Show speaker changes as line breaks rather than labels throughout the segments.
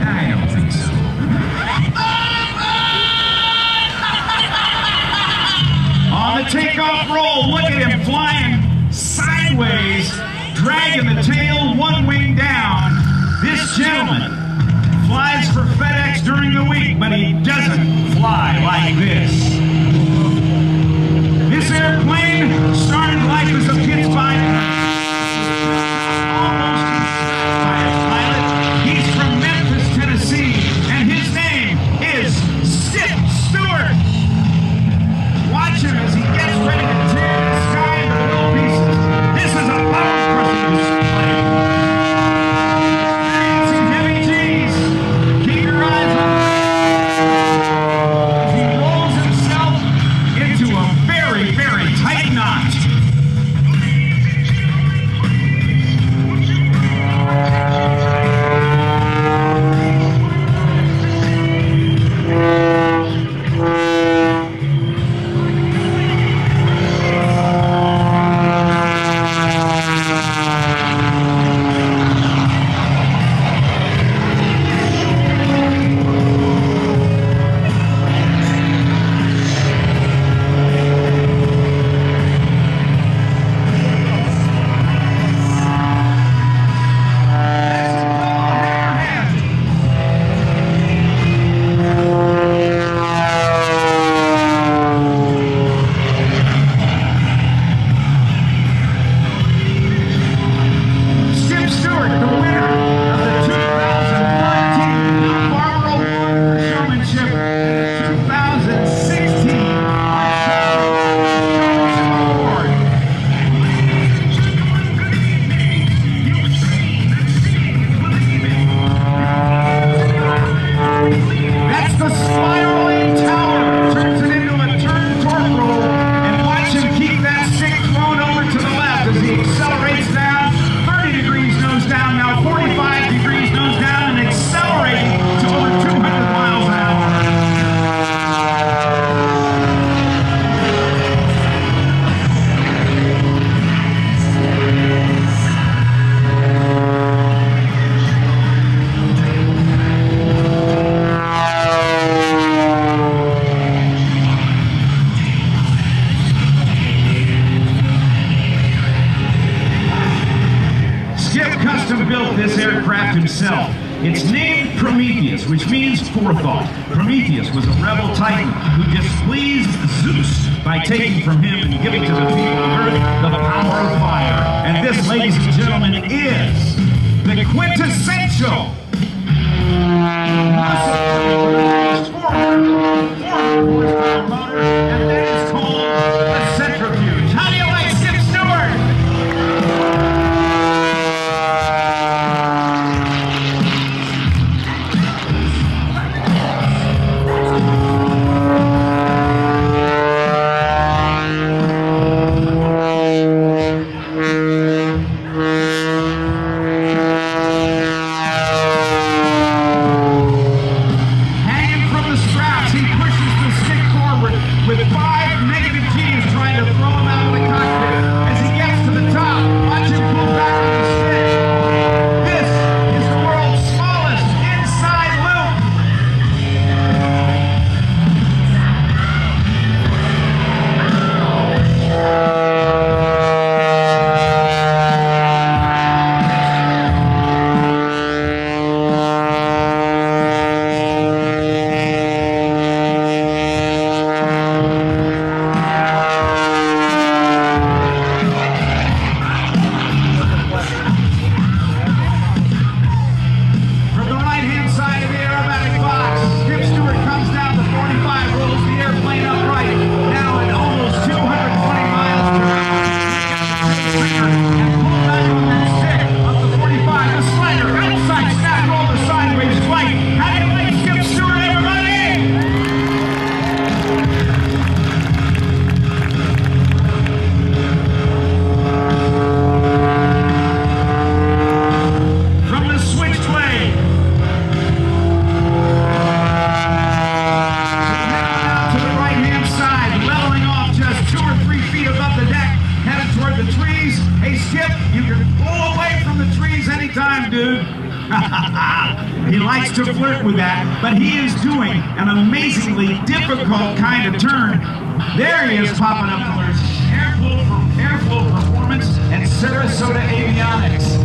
I don't think so. On the takeoff roll, look at him flying sideways, dragging the tail one wing down. This gentleman flies for FedEx during the week, but he doesn't fly like this. This airplane started life as a pit pilot. Almost by a pilot. He's from Memphis, Tennessee, and his name is Stewart. Watch him as he gets ready to tear the sky into little pieces. This is a power-crushing display. Experiencing heavy G's. Keep your eyes on him. He rolls himself into a very, very tight knot. Built this aircraft himself. It's named Prometheus, which means forethought. Prometheus was a rebel titan who displeased Zeus by taking from him and giving to the people of Earth the power of fire. And this, ladies and gentlemen, is the quintessential muscle forward 400 horsepower motor, and that is called the centrifuge. How do you like Stewart? He likes to flirt with that, but he is doing an amazingly difficult kind of turn. There he is, popping up colors. Airflow Performance and Sarasota Avionics.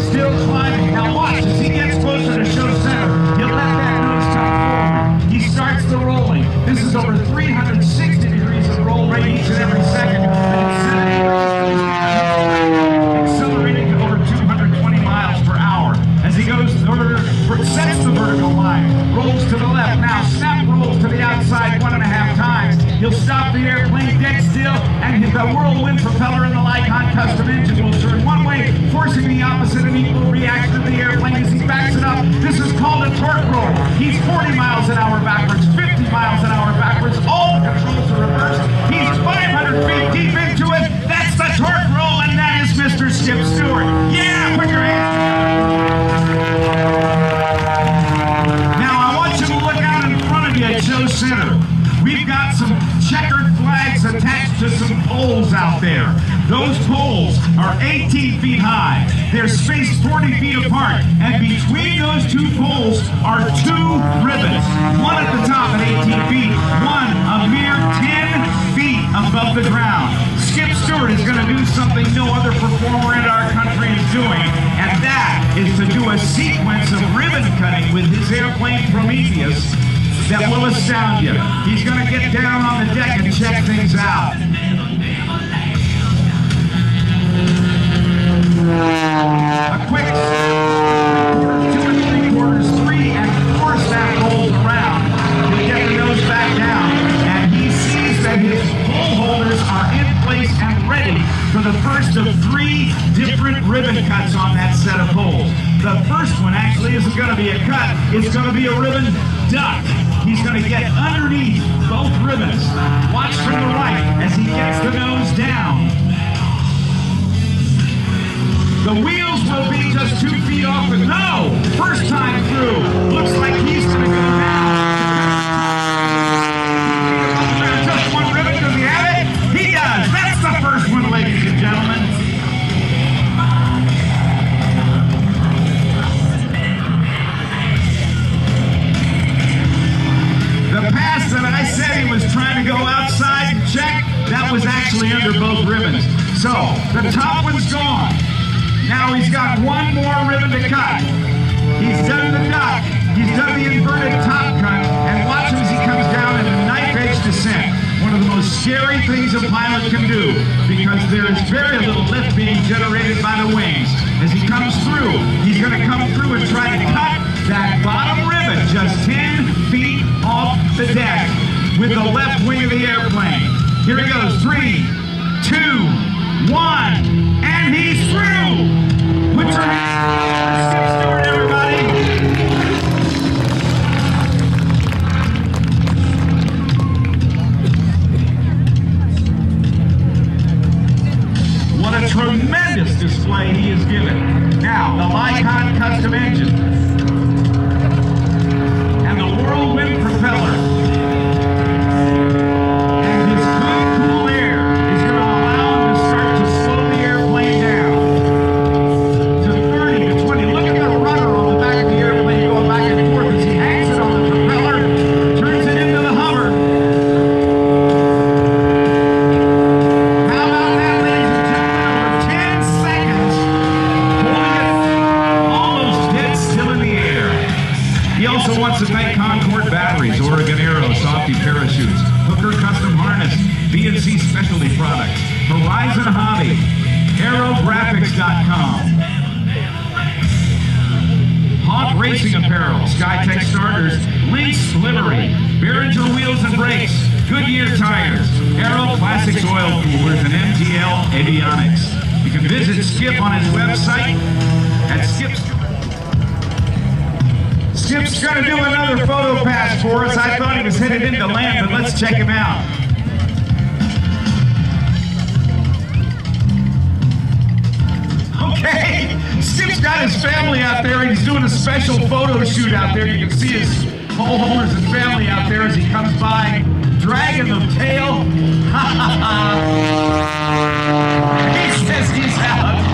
Still climbing. Now watch, as he gets closer to show center, he'll let that nose tuck forward. He starts the rolling. This is over 360 degrees of roll rate each and every second. Accelerating to over 220 miles per hour. As he goes, sets the vertical line, rolls to the left. Now snap rolls to the outside 1.5 times. He'll stop the airplane dead still, and the whirlwind propeller in the Lycon custom engine will turn one way, forcing the opposite and equal reaction of the airplane as he backs it up. This is called a torque roll. He's 40 miles an hour backwards, 50 miles an hour backwards. All the controls are reversed. He's 500 feet deep into it. That's the torque roll, and that is Mr. Skip Stewart. Yeah, put your hands together. Now I want you to look out in front of you at Show Center. We've got some checkered flags attached to some poles out there. Those poles are 18 feet high. They're spaced 40 feet apart, and between those two poles are 2 ribbons. One at the top at 18 feet, one a mere 10 feet above the ground. Skip Stewart is going to do something no other performer in our country is doing, and that is to do a sequence of ribbon cutting with his airplane Prometheus that will astound you. He's going to get down on the deck and check things out. A quick 2 3/4, 3 and 4 snap rolls around to get the nose back down, and he sees that his pole holders are in place and ready for the first of 3 different ribbon cuts on that set of poles. The first one actually isn't going to be a cut, it's going to be a ribbon duck. He's going to get underneath both ribbons. Watch from the right as he gets the nose down. The wheels will be just 2 feet off the no! First time through. Looks like he's going to go down. Just 1 ribbon. Does he have it? He does. That's the first one, ladies and gentlemen. The pass that I said he was trying to go outside and check, that was actually under both ribbons. So, the top one's gone. Now he's got 1 more ribbon to cut. He's done the duck. He's done the inverted top cut. And watch him as he comes down in a knife edge descent. One of the most scary things a pilot can do, because there is very little lift being generated by the wings. As he comes through, he's going to come through and try to cut that bottom ribbon just 10 feet off the deck with the left wing of the airplane. Here he goes. 3, 2, 1, and he's through. Put your hands together. Skip Stewart, everybody. What a tremendous display he has given. Now, the Lycon custom engine and the whirlwind propeller and his good cool air is going to allow him to start to slow the airplane down to 30 to 20. Look at the rudder on the back of the airplane going back and forth as he hangs it on the propeller, turns it into the hover. How about that, ladies and gentlemen? Over 10 seconds, holding it almost dead still in the air. He also wants to thank Concord Batteries, Oregon Aero, Softy Parachutes, Hooker Custom Harness, B&C Specialty Products, Horizon Hobby, Aerographics.com, Hawk Racing Apparel, SkyTech Starters, Lynx Livery, Behringer Wheels and Brakes, Goodyear Tires, Aero Classics Oil Coolers, and MTL Avionics. You can visit Skip on his website at Skip's. Skip's going to do another photo pass for us. I thought he was headed into land, but let's check him out. Okay, Skip's got his family out there, and he's doing a special photo shoot out there. You can see his homeowners and family out there as he comes by, dragging the tail. He says he's out.